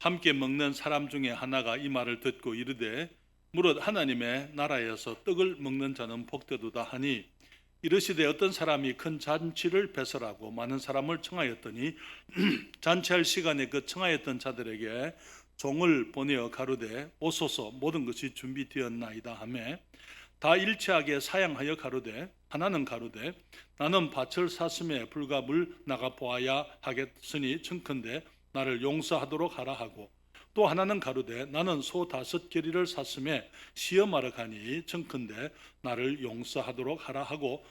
함께 먹는 사람 중에 하나가 이 말을 듣고 이르되 무릇 하나님의 나라에서 떡을 먹는 자는 복되도다 하니 이르시되 어떤 사람이 큰 잔치를 배설하고 많은 사람을 청하였더니 잔치할 시간에 그 청하였던 자들에게 종을 보내어 가로되 오소서 모든 것이 준비되었나이다 하매 다 일치하게 사양하여 가로되 하나는 가로되 나는 밭을 샀음에 불과 물 나가 보아야 하겠으니 청컨대 나를 용서하도록 하라 하고 또 하나는 가로되 나는 소 5겨리를 샀음에 시험하러 가니 청컨대 나를 용서하도록 하라 하고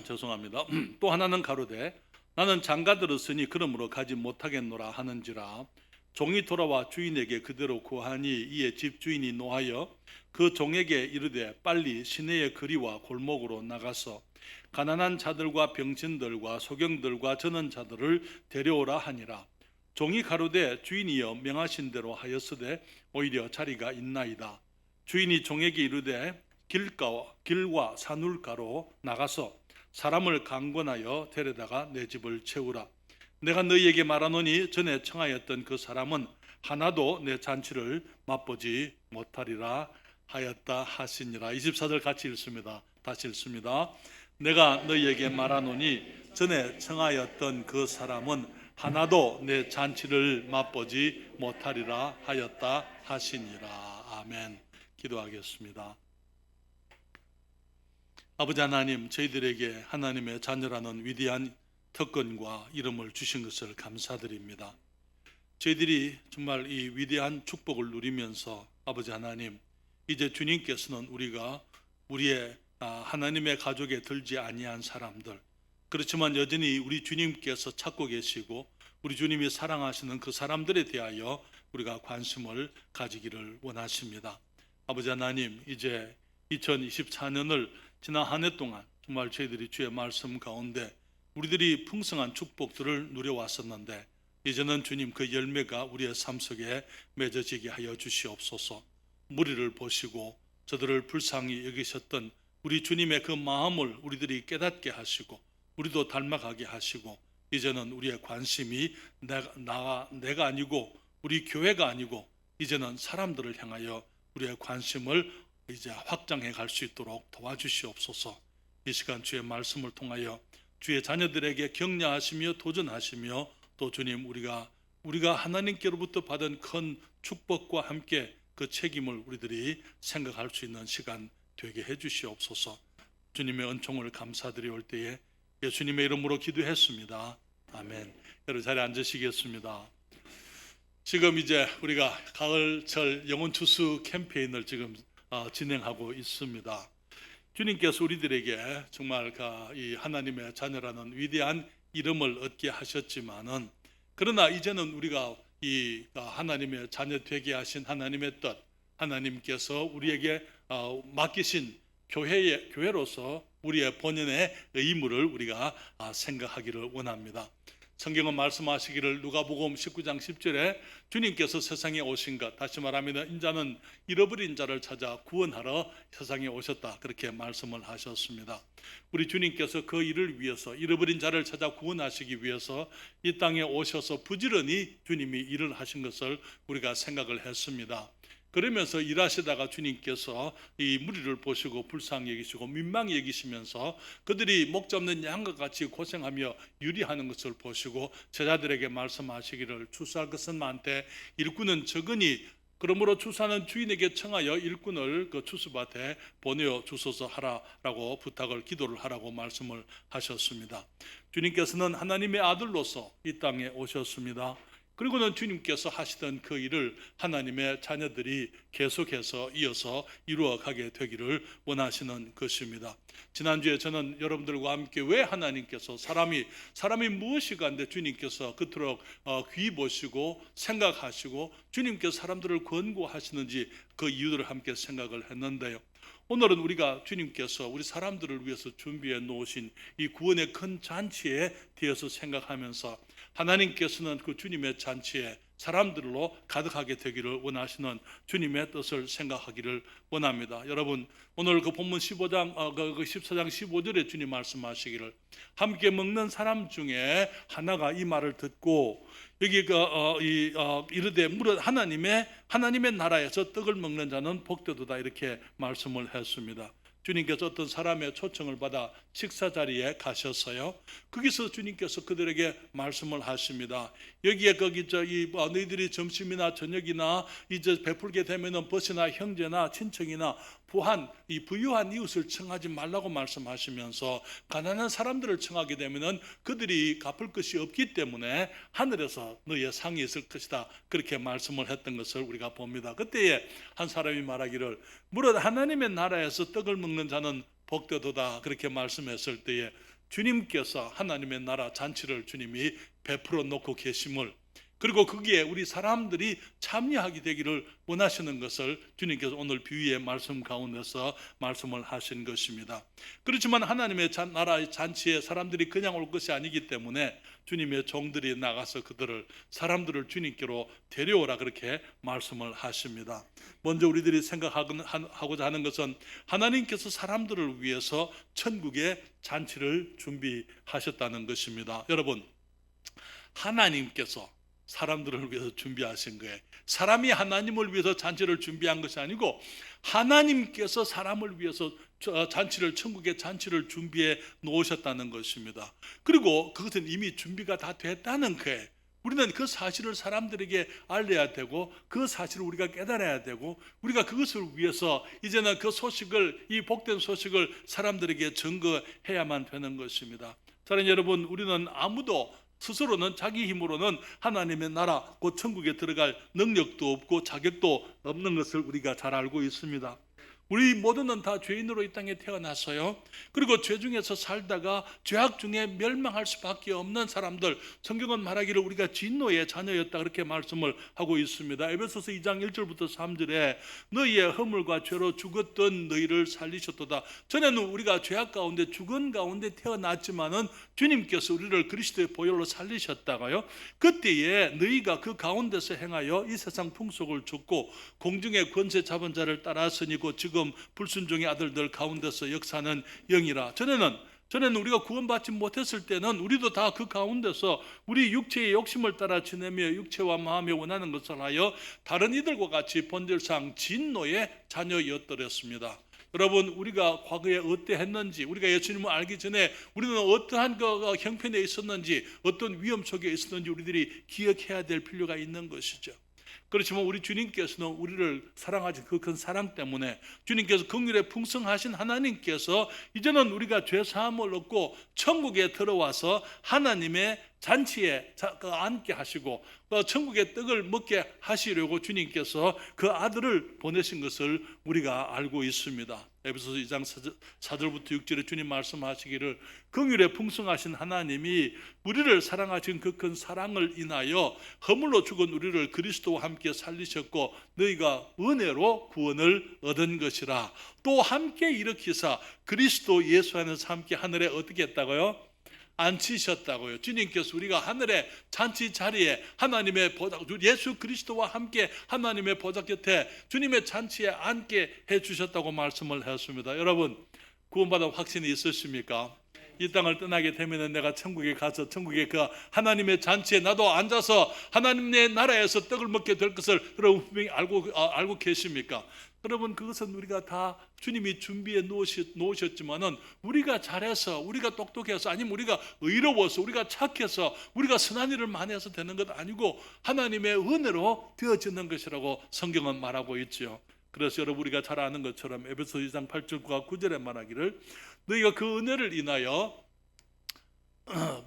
죄송합니다. 또 하나는 가로되 나는 장가 들었으니 그러므로 가지 못하겠노라 하는지라 종이 돌아와 주인에게 그대로 구하니 이에 집주인이 노하여 그 종에게 이르되 빨리 시내의 거리와 골목으로 나가서 가난한 자들과 병신들과 소경들과 저는 자들을 데려오라 하니라. 종이 가로되 주인이여 명하신 대로 하였으되 오히려 자리가 있나이다. 주인이 종에게 이르되 길과 산울가로 나가서 사람을 강권하여 데려다가 내 집을 채우라. 내가 너희에게 말하노니 전에 청하였던 그 사람은 하나도 내 잔치를 맛보지 못하리라 하였다 하시니라. 24절 같이 읽습니다. 다시 읽습니다. 내가 너희에게 말하노니 전에 청하였던 그 사람은 하나도 내 잔치를 맛보지 못하리라 하였다 하시니라. 아멘. 기도하겠습니다. 아버지 하나님, 저희들에게 하나님의 자녀라는 위대한 특권과 이름을 주신 것을 감사드립니다. 저희들이 정말 이 위대한 축복을 누리면서 아버지 하나님, 이제 주님께서는 우리의 하나님의 가족에 들지 아니한 사람들, 그렇지만 여전히 우리 주님께서 찾고 계시고 우리 주님이 사랑하시는 그 사람들에 대하여 우리가 관심을 가지기를 원하십니다. 아버지 하나님, 이제 2024년을 지난 한 해 동안 정말 저희들이 주의 말씀 가운데 우리들이 풍성한 축복들을 누려왔었는데 이제는 주님 그 열매가 우리의 삶 속에 맺어지게 하여 주시옵소서. 무리를 보시고 저들을 불쌍히 여기셨던 우리 주님의 그 마음을 우리들이 깨닫게 하시고 우리도 닮아가게 하시고 이제는 우리의 관심이 내가 아니고 우리 교회가 아니고 이제는 사람들을 향하여 우리의 관심을 이제 확장해 갈 수 있도록 도와주시옵소서. 이 시간 주의 말씀을 통하여 주의 자녀들에게 격려하시며 도전하시며 또 주님 우리가 하나님께로부터 받은 큰 축복과 함께 그 책임을 우리들이 생각할 수 있는 시간 되게 해 주시옵소서. 주님의 은총을 감사드려 올 때에 예수님의 이름으로 기도했습니다. 아멘. 여러분 자리에 앉으시겠습니다. 지금 이제 우리가 가을철 영혼추수 캠페인을 지금 진행하고 있습니다. 주님께서 우리들에게 정말 이 하나님의 자녀라는 위대한 이름을 얻게 하셨지만은 그러나 이제는 우리가 이 하나님의 자녀 되게 하신 하나님의 뜻, 하나님께서 우리에게 맡기신 교회로서 우리의 본연의 의무를 우리가 생각하기를 원합니다. 성경은 말씀하시기를 누가복음 19장 10절에 주님께서 세상에 오신 것, 다시 말하면 인자는 잃어버린 자를 찾아 구원하러 세상에 오셨다, 그렇게 말씀을 하셨습니다. 우리 주님께서 그 일을 위해서 잃어버린 자를 찾아 구원하시기 위해서 이 땅에 오셔서 부지런히 주님이 일을 하신 것을 우리가 생각을 했습니다. 그러면서 일하시다가 주님께서 이 무리를 보시고 불쌍히 여기시고 민망히 여기시면서 그들이 목 잡는 양과 같이 고생하며 유리하는 것을 보시고 제자들에게 말씀하시기를 추수할 것은 많되 일꾼은 적으니 그러므로 추수하는 주인에게 청하여 일꾼을 그 추수밭에 보내어 주소서 하라라고 부탁을 기도를 하라고 말씀을 하셨습니다. 주님께서는 하나님의 아들로서 이 땅에 오셨습니다. 그리고는 주님께서 하시던 그 일을 하나님의 자녀들이 계속해서 이어서 이루어가게 되기를 원하시는 것입니다. 지난주에 저는 여러분들과 함께 왜 하나님께서 사람이 무엇이 간데 주님께서 그토록 귀 보시고 생각하시고 주님께서 사람들을 권고하시는지 그 이유들을 함께 생각을 했는데요. 오늘은 우리가 주님께서 우리 사람들을 위해서 준비해 놓으신 이 구원의 큰 잔치에 대해서 생각하면서 하나님께서는 그 주님의 잔치에 사람들로 가득하게 되기를 원하시는 주님의 뜻을 생각하기를 원합니다. 여러분, 오늘 그 본문 15장 14장 15절에 주님 말씀하시기를 함께 먹는 사람 중에 하나가 이 말을 듣고 여기 이르되 무릇 하나님의 나라에서 떡을 먹는 자는 복되도다 이렇게 말씀을 했습니다. 주님께서 어떤 사람의 초청을 받아 식사 자리에 가셨어요. 거기서 주님께서 그들에게 말씀을 하십니다. 여기에 너희들이 점심이나 저녁이나 이제 베풀게 되면은 벗이나 형제나 친척이나 부유한 이웃을 청하지 말라고 말씀하시면서 가난한 사람들을 청하게 되면은 그들이 갚을 것이 없기 때문에 하늘에서 너희의 상이 있을 것이다 그렇게 말씀을 했던 것을 우리가 봅니다. 그때에 한 사람이 말하기를 무릇 하나님의 나라에서 떡을 먹는 자는 복되도다 그렇게 말씀했을 때에 주님께서 하나님의 나라 잔치를 주님이 베풀어 놓고 계심을, 그리고 거기에 우리 사람들이 참여하게 되기를 원하시는 것을 주님께서 오늘 비유의 말씀 가운데서 말씀을 하신 것입니다. 그렇지만 하나님의 나라의 잔치에 사람들이 그냥 올 것이 아니기 때문에 주님의 종들이 나가서 사람들을 주님께로 데려오라 그렇게 말씀을 하십니다. 먼저 우리들이 생각하고자 하는 것은 하나님께서 사람들을 위해서 천국의 잔치를 준비하셨다는 것입니다. 여러분, 하나님께서 사람들을 위해서 준비하신 거예요. 사람이 하나님을 위해서 잔치를 준비한 것이 아니고 하나님께서 사람을 위해서 천국의 잔치를 준비해 놓으셨다는 것입니다. 그리고 그것은 이미 준비가 다 됐다는 거예요. 우리는 그 사실을 사람들에게 알려야 되고 그 사실을 우리가 깨달아야 되고 우리가 그것을 위해서 이제는 이 복된 소식을 사람들에게 증거해야만 되는 것입니다. 사랑하는 여러분, 우리는 아무도 스스로는 자기 힘으로는 하나님의 나라 곧 천국에 들어갈 능력도 없고 자격도 없는 것을 우리가 잘 알고 있습니다. 우리 모두는 다 죄인으로 이 땅에 태어났어요. 그리고 죄 중에서 살다가 죄악 중에 멸망할 수밖에 없는 사람들, 성경은 말하기를 우리가 진노의 자녀였다 그렇게 말씀을 하고 있습니다. 에베소서 2장 1절부터 3절에 너희의 허물과 죄로 죽었던 너희를 살리셨도다. 전에는 우리가 죄악 가운데 죽은 가운데 태어났지만은 주님께서 우리를 그리스도의 보혈로 살리셨다가요, 그때에 너희가 그 가운데서 행하여 이 세상 풍속을 좇고 공중의 권세 잡은 자를 따랐으니 곧 지금 불순종의 아들들 가운데서 역사는 영이라. 전에는 우리가 구원받지 못했을 때는 우리도 다 그 가운데서 우리 육체의 욕심을 따라 지내며 육체와 마음에 원하는 것을 하여 다른 이들과 같이 본질상 진노의 자녀였더랬습니다. 여러분, 우리가 과거에 어떠했는지, 우리가 예수님을 알기 전에 우리는 어떠한 형편에 있었는지, 어떤 위험 속에 있었는지 우리들이 기억해야 될 필요가 있는 것이죠. 그렇지만 우리 주님께서는 우리를 사랑하신 그 큰 사랑 때문에 주님께서 긍휼에 풍성하신 하나님께서 이제는 우리가 죄 사함을 얻고 천국에 들어와서 하나님의 잔치에 앉게 하시고 천국의 떡을 먹게 하시려고 주님께서 그 아들을 보내신 것을 우리가 알고 있습니다. 에베소서 2장 4절부터 6절에 주님 말씀하시기를 긍휼에 풍성하신 하나님이 우리를 사랑하신 그 큰 사랑을 인하여 허물로 죽은 우리를 그리스도와 함께 살리셨고 너희가 은혜로 구원을 얻은 것이라. 또 함께 일으키사 그리스도 예수 안에서 함께 하늘에 어떻게 했다고요? 앉히셨다고요. 주님께서 우리가 하늘의 잔치 자리에 하나님의 보좌, 예수 그리스도와 함께 하나님의 보좌 곁에 주님의 잔치에 앉게 해주셨다고 말씀을 했습니다. 여러분, 구원받은 확신이 있으십니까? 이 땅을 떠나게 되면 내가 천국에 가서 천국의 그 하나님의 잔치에 나도 앉아서 하나님의 나라에서 떡을 먹게 될 것을 여러분 분명히 알고 계십니까? 여러분, 그것은 우리가 다 주님이 준비해 놓으셨지만은 우리가 잘해서, 우리가 똑똑해서, 아니면 우리가 의로워서, 우리가 착해서, 우리가 선한 일을 많이 해서 되는 것 아니고 하나님의 은혜로 되어지는 것이라고 성경은 말하고 있죠. 그래서 여러분, 우리가 잘 아는 것처럼 에베소 2장 8절과 9절에 말하기를 너희가 그 은혜를 인하여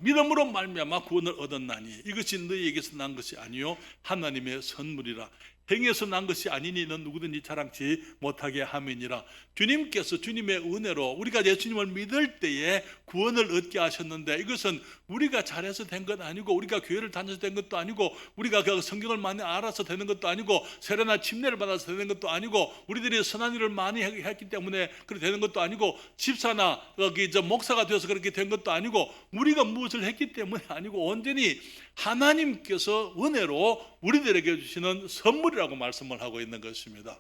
믿음으로 말미암아 구원을 얻었나니 이것이 너희에게서 난 것이 아니요 하나님의 선물이라. 행위에서 난 것이 아니니 넌 누구든지 자랑치 못하게 함이니라. 주님께서 주님의 은혜로 우리가 예수님을 믿을 때에 구원을 얻게 하셨는데, 이것은 우리가 잘해서 된 것 아니고, 우리가 교회를 다녀서 된 것도 아니고, 우리가 그 성경을 많이 알아서 되는 것도 아니고, 세례나 침례를 받아서 되는 것도 아니고, 우리들이 선한 일을 많이 했기 때문에 그렇게 되는 것도 아니고, 집사나 목사가 되어서 그렇게 된 것도 아니고, 우리가 무엇을 했기 때문에 아니고, 온전히 하나님께서 은혜로 우리들에게 주시는 선물이라고 말씀을 하고 있는 것입니다.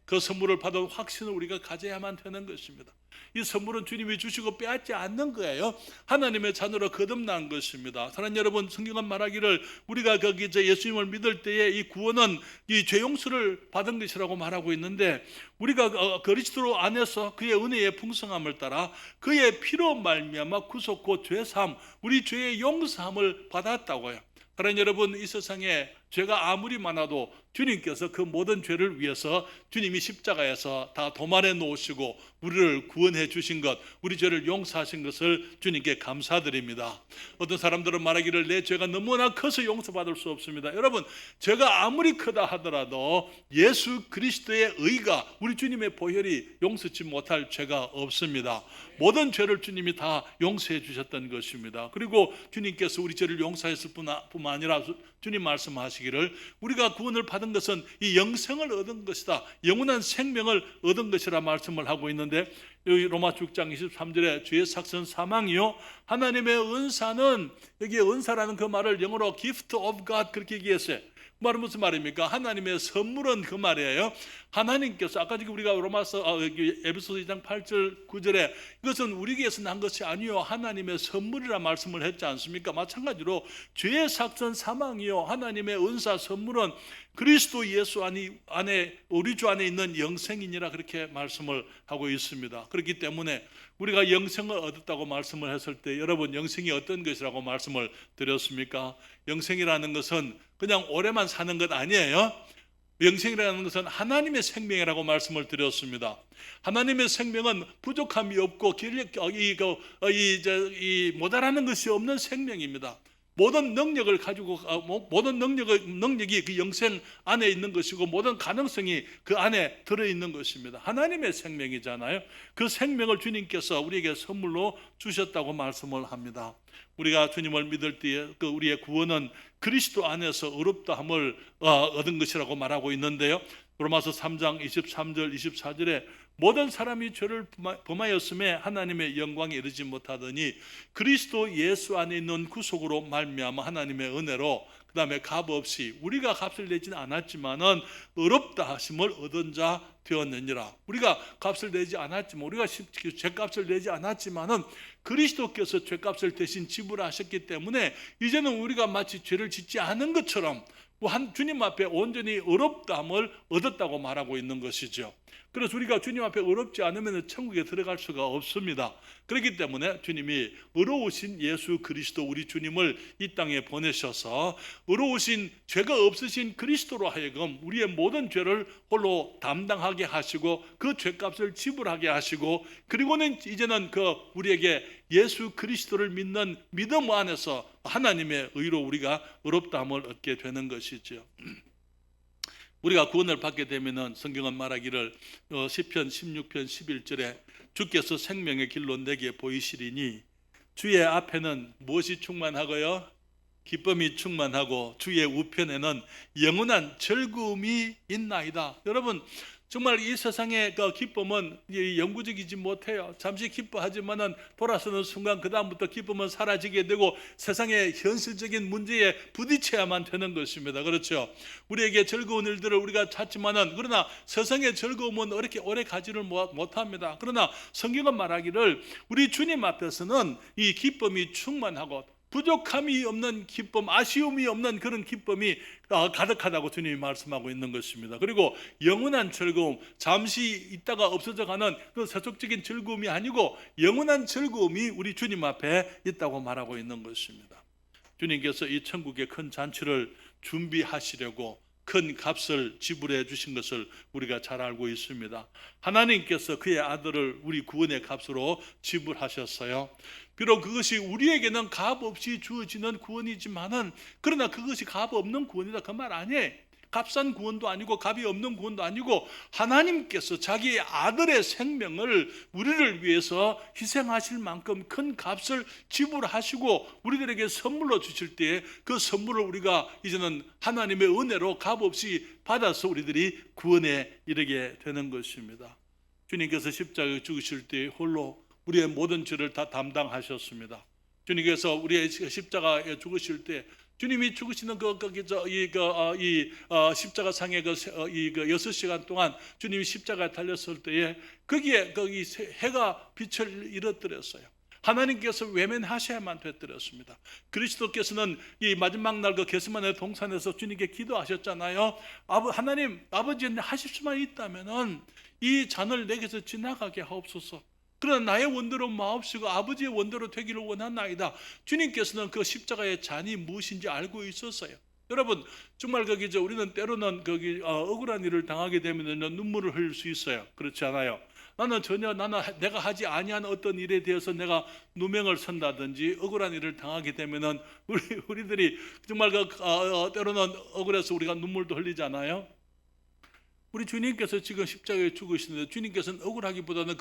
그 선물을 받은 확신을 우리가 가져야만 되는 것입니다. 이 선물은 주님이 주시고 빼앗지 않는 거예요. 하나님의 자녀로 거듭난 것입니다. 사랑하는 여러분, 성경은 말하기를 우리가 예수님을 믿을 때에 이 구원은 이 죄 용서를 받은 것이라고 말하고 있는데, 우리가 그리스도 안에서 그의 은혜의 풍성함을 따라 그의 피로 말미암아 구속 곧 죄사함, 우리 죄의 용서함을 받았다고요. 사랑하는 여러분, 이 세상에 죄가 아무리 많아도 주님께서 그 모든 죄를 위해서 주님이 십자가에서 다 도말해 놓으시고 우리를 구원해 주신 것, 우리 죄를 용서하신 것을 주님께 감사드립니다. 어떤 사람들은 말하기를 내 죄가 너무나 커서 용서받을 수 없습니다. 여러분, 죄가 아무리 크다 하더라도 예수 그리스도의 의가, 우리 주님의 보혈이 용서치 못할 죄가 없습니다. 모든 죄를 주님이 다 용서해 주셨던 것입니다. 그리고 주님께서 우리 죄를 용서했을 뿐만 아니라 주님 말씀하시기를 우리가 구원을 받은 것은 이 영생을 얻은 것이다, 영원한 생명을 얻은 것이라 말씀을 하고 있는데, 여기 로마 6장 23절에 주의 삭선 사망이요 하나님의 은사는, 여기에 은사라는 그 말을 영어로 gift of God 그렇게 얘기했어요. 그 말은 무슨 말입니까? 하나님의 선물은 그 말이에요. 하나님께서 아까 우리가 에베소서 2장 8절 9절에 이것은 우리에게서 난 것이 아니요 하나님의 선물이라 말씀을 했지 않습니까? 마찬가지로 죄의 삭선 사망이요 하나님의 은사 선물은 그리스도 예수 안에, 우리 주 안에 있는 영생이니라 그렇게 말씀을 하고 있습니다. 그렇기 때문에 우리가 영생을 얻었다고 말씀을 했을 때, 여러분, 영생이 어떤 것이라고 말씀을 드렸습니까? 영생이라는 것은 그냥 오래만 사는 것 아니에요. 영생이라는 것은 하나님의 생명이라고 말씀을 드렸습니다. 하나님의 생명은 부족함이 없고 모자라는 것이 없는 생명입니다. 모든 능력을 가지고, 모든 능력이 그 영생 안에 있는 것이고, 모든 가능성이 그 안에 들어있는 것입니다. 하나님의 생명이잖아요. 그 생명을 주님께서 우리에게 선물로 주셨다고 말씀을 합니다. 우리가 주님을 믿을 때에 우리의 구원은 그리스도 안에서 의롭다함을 얻은 것이라고 말하고 있는데요, 로마서 3장 23절 24절에 모든 사람이 죄를 범하였음에 하나님의 영광에 이르지 못하더니 그리스도 예수 안에 있는 구속으로 말미암아 하나님의 은혜로, 그 다음에 값없이, 우리가 값을 내지는 않았지만은 의롭다 하심을 얻은 자 되었느니라. 우리가 값을 내지 않았지만, 우리가 죄값을 내지 않았지만은 그리스도께서 죄값을 대신 지불하셨기 때문에 이제는 우리가 마치 죄를 짓지 않은 것처럼 주님 앞에 온전히 의롭다함을 얻었다고 말하고 있는 것이죠. 그래서 우리가 주님 앞에 의롭지 않으면 천국에 들어갈 수가 없습니다. 그렇기 때문에 주님이 의로우신 예수 그리스도 우리 주님을 이 땅에 보내셔서 의로우신 죄가 없으신 그리스도로 하여금 우리의 모든 죄를 홀로 담당하게 하시고 그 죄값을 지불하게 하시고, 그리고는 이제는 우리에게 예수 그리스도를 믿는 믿음 안에서 하나님의 의로 우리가 의롭다함을 얻게 되는 것이죠. 우리가 구원을 받게 되면은 성경은 말하기를 시편 16편 11절에 주께서 생명의 길로 내게 보이시리니 주의 앞에는 무엇이 충만하고요? 기쁨이 충만하고 주의 우편에는 영원한 즐거움이 있나이다. 여러분, 정말 이 세상의 기쁨은 영구적이지 못해요. 잠시 기뻐하지만은 돌아서는 순간 그 다음부터 기쁨은 사라지게 되고 세상의 현실적인 문제에 부딪혀야만 되는 것입니다. 그렇죠? 우리에게 즐거운 일들을 우리가 찾지만은, 그러나 세상의 즐거움은 이렇게 오래 가지를 못합니다. 그러나 성경은 말하기를 우리 주님 앞에서는 이 기쁨이 충만하고 부족함이 없는 기쁨, 아쉬움이 없는 그런 기쁨이 가득하다고 주님이 말씀하고 있는 것입니다. 그리고 영원한 즐거움, 잠시 있다가 없어져 가는 그 세속적인 즐거움이 아니고 영원한 즐거움이 우리 주님 앞에 있다고 말하고 있는 것입니다. 주님께서 이 천국의 큰 잔치를 준비하시려고 큰 값을 지불해 주신 것을 우리가 잘 알고 있습니다. 하나님께서 그의 아들을 우리 구원의 값으로 지불하셨어요. 비록 그것이 우리에게는 값 없이 주어지는 구원이지만은, 그러나 그것이 값 없는 구원이다 그 말 아니에요. 값싼 구원도 아니고 값이 없는 구원도 아니고 하나님께서 자기의 아들의 생명을 우리를 위해서 희생하실 만큼 큰 값을 지불하시고 우리들에게 선물로 주실 때에 그 선물을 우리가 이제는 하나님의 은혜로 값없이 받아서 우리들이 구원에 이르게 되는 것입니다. 주님께서 십자가에 죽으실 때 홀로 우리의 모든 죄를 다 담당하셨습니다. 주님께서 우리의 십자가에 죽으실 때 주님이 죽으시는 십자가 상의 그 6시간 동안 주님이 십자가에 달렸을 때에 거기 해가 빛을 잃어뜨렸어요. 하나님께서 외면하셔야만 되었습니다. 그리스도께서는 이 마지막 날 그 겟세마네 동산에서 주님께 기도하셨잖아요. 하나님 아버지 하실 수만 있다면은 이 잔을 내게서 지나가게 하옵소서. 그러나 나의 원대로 마옵시고 아버지의 원대로 되기를 원하나이다. 주님께서는 그 십자가의 잔이 무엇인지 알고 있었어요. 여러분 정말 우리는 때로는 억울한 일을 당하게 되면 눈물을 흘릴 수 있어요. 그렇지 않아요? 나는 내가 하지 아니한 어떤 일에 대해서 내가 누명을 선다든지 억울한 일을 당하게 되면은 우리들이 정말 때로는 억울해서 우리가 눈물도 흘리잖아요. 우리 주님께서 지금 십자가에 죽으시는데 주님께서는 억울하기보다는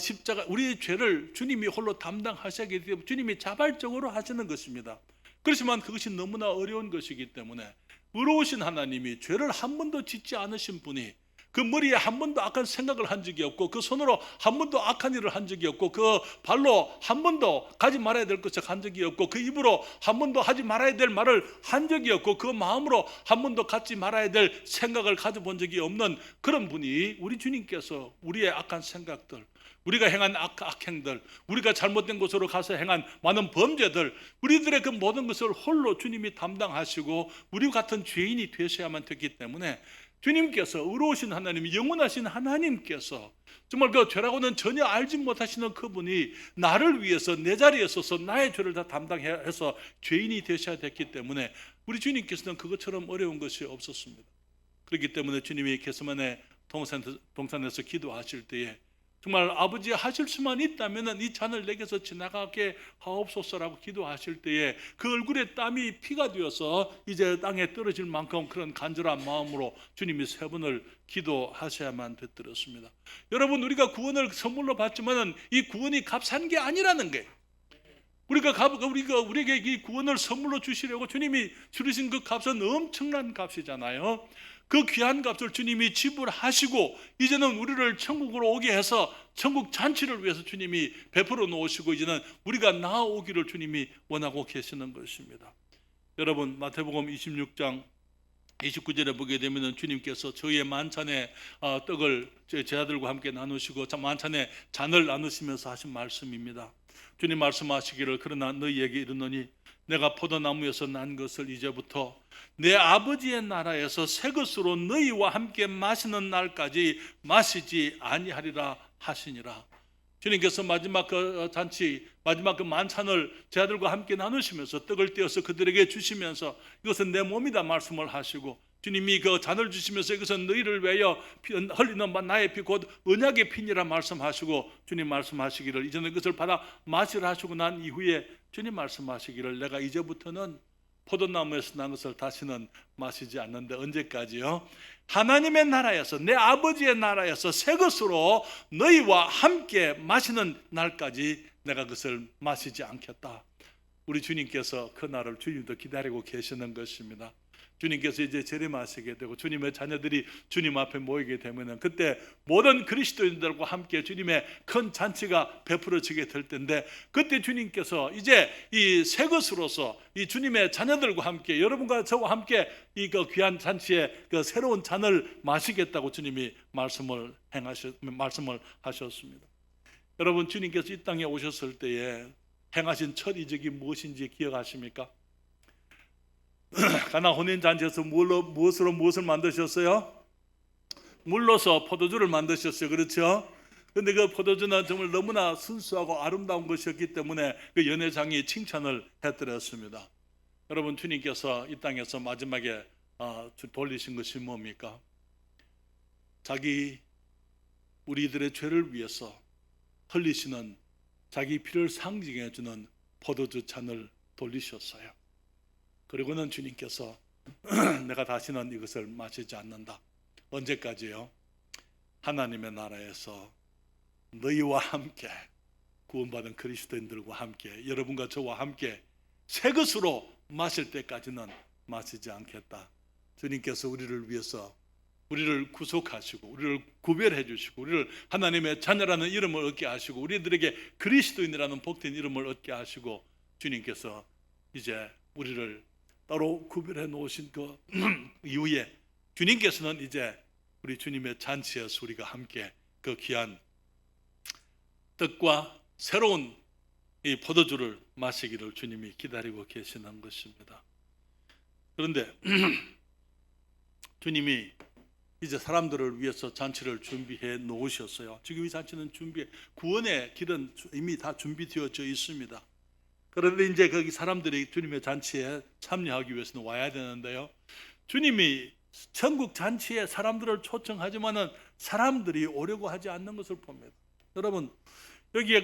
십자가 우리의 죄를 주님이 홀로 담당하시기 때문에 주님이 자발적으로 하시는 것입니다. 그렇지만 그것이 너무나 어려운 것이기 때문에 의로우신 하나님이 죄를 한 번도 짓지 않으신 분이 그 머리에 한 번도 악한 생각을 한 적이 없고 그 손으로 한 번도 악한 일을 한 적이 없고 그 발로 한 번도 가지 말아야 될 것을 한 적이 없고 그 입으로 한 번도 하지 말아야 될 말을 한 적이 없고 그 마음으로 한 번도 갖지 말아야 될 생각을 가져본 적이 없는 그런 분이 우리 주님께서 우리의 악한 생각들, 우리가 행한 악행들, 우리가 잘못된 곳으로 가서 행한 많은 범죄들, 우리들의 그 모든 것을 홀로 주님이 담당하시고 우리 같은 죄인이 되셔야만 됐기 때문에 주님께서 의로우신 하나님이 영원하신 하나님께서 정말 그 죄라고는 전혀 알지 못하시는 그분이 나를 위해서 내 자리에 서서 나의 죄를 다 담당해서 죄인이 되셔야 됐기 때문에 우리 주님께서는 그것처럼 어려운 것이 없었습니다. 그렇기 때문에 주님이 겟세마네 동산에서 기도하실 때에 정말 아버지 하실 수만 있다면 이 잔을 내게서 지나가게 하옵소서라고 기도하실 때에 그 얼굴에 땀이 피가 되어서 이제 땅에 떨어질 만큼 그런 간절한 마음으로 주님이 3번을 기도하셔야만 됐더랬습니다. 여러분 우리가 구원을 선물로 받지만 이 구원이 값싼 게 아니라는 거예요. 우리에게 이 구원을 선물로 주시려고 주님이 주신 그 값은 엄청난 값이잖아요. 그 귀한 값을 주님이 지불하시고 이제는 우리를 천국으로 오게 해서 천국 잔치를 위해서 주님이 베풀어 놓으시고 이제는 우리가 나아오기를 주님이 원하고 계시는 것입니다. 여러분 마태복음 26장 29절에 보게 되면 주님께서 저희의 만찬의 떡을 제 아들과 함께 나누시고 만찬의 잔을 나누시면서 하신 말씀입니다. 주님 말씀하시기를 그러나 너희에게 이르노니 내가 포도나무에서 난 것을 이제부터 내 아버지의 나라에서 새 것으로 너희와 함께 마시는 날까지 마시지 아니하리라 하시니라. 주님께서 마지막 그 잔치, 마지막 그 만찬을 제 아들과 함께 나누시면서 떡을 떼어서 그들에게 주시면서 이것은 내 몸이다 말씀을 하시고 주님이 그 잔을 주시면서 이것은 너희를 위하여 흘리는 나의 피 곧 언약의 피니라 말씀하시고 주님 말씀하시기를 이제는 이것을 받아 마시라 하시고 난 이후에 주님 말씀하시기를 내가 이제부터는 포도나무에서 난 것을 다시는 마시지 않는다. 언제까지요? 하나님의 나라에서 내 아버지의 나라에서 새 것으로 너희와 함께 마시는 날까지 내가 그것을 마시지 않겠다. 우리 주님께서 그 날을 주님도 기다리고 계시는 것입니다. 주님께서 이제 재림하시게 되고 주님의 자녀들이 주님 앞에 모이게 되면 그때 모든 그리스도인들과 함께 주님의 큰 잔치가 베풀어지게 될 텐데 그때 주님께서 이제 이 새 것으로서 이 주님의 자녀들과 함께 여러분과 저와 함께 이 그 귀한 잔치에 그 새로운 잔을 마시겠다고 주님이 말씀을 하셨습니다. 여러분 주님께서 이 땅에 오셨을 때에 행하신 첫 이적이 무엇인지 기억하십니까? 가나 혼인잔치에서 무엇을 만드셨어요? 물로서 포도주를 만드셨어요. 그렇죠? 그런데 그 포도주는 정말 너무나 순수하고 아름다운 것이었기 때문에 그 연회장이 칭찬을 해드렸습니다. 여러분 주님께서 이 땅에서 마지막에 돌리신 것이 뭡니까? 자기 우리들의 죄를 위해서 흘리시는 자기 피를 상징해 주는 포도주 잔을 돌리셨어요. 그리고는 주님께서 내가 다시는 이것을 마시지 않는다. 언제까지요? 하나님의 나라에서 너희와 함께 구원받은 그리스도인들과 함께 여러분과 저와 함께 새 것으로 마실 때까지는 마시지 않겠다. 주님께서 우리를 위해서 우리를 구속하시고 우리를 구별해 주시고 우리를 하나님의 자녀라는 이름을 얻게 하시고 우리들에게 그리스도인이라는 복된 이름을 얻게 하시고 주님께서 이제 우리를 따로 구별해 놓으신 그 이후에 주님께서는 이제 우리 주님의 잔치에서 우리가 함께 그 귀한 떡과 새로운 이 포도주를 마시기를 주님이 기다리고 계시는 것입니다. 그런데 주님이 이제 사람들을 위해서 잔치를 준비해 놓으셨어요. 지금 이 잔치는 구원의 길은 이미 다 준비되어져 있습니다. 그런데 이제 거기 사람들이 주님의 잔치에 참여하기 위해서는 와야 되는데요. 주님이 천국 잔치에 사람들을 초청하지만은 사람들이 오려고 하지 않는 것을 봅니다. 여러분, 여기에